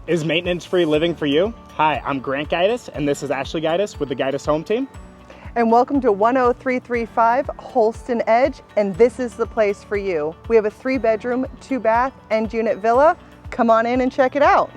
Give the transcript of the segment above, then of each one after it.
Is maintenance-free living for you? Hi, I'm Grant Gaitis, and this is Ashley Gaitis with the Gaitis Home Team. And welcome to 10335 Holstein Edge, and this is the place for you. We have a 3-bedroom, 2-bath, end unit villa. Come on in and check it out.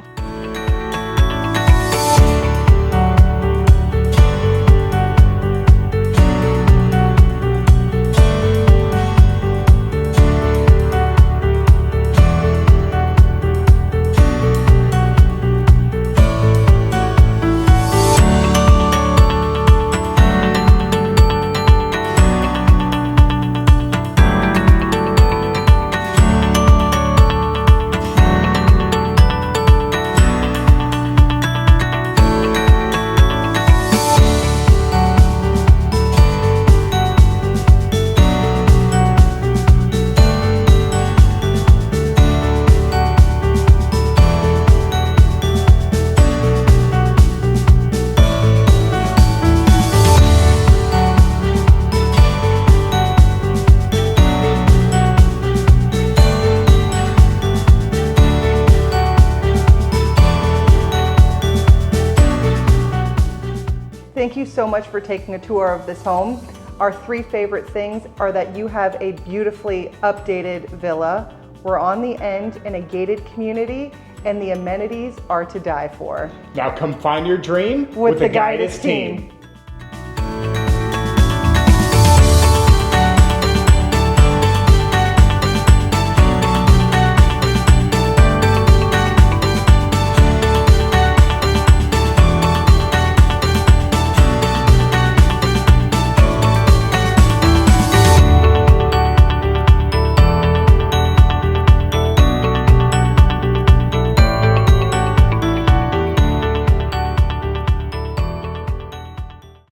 Thank you so much for taking a tour of this home. Our 3 favorite things are that you have a beautifully updated villa. We're on the end in a gated community, and the amenities are to die for. Now come find your dream with the Gaitis team.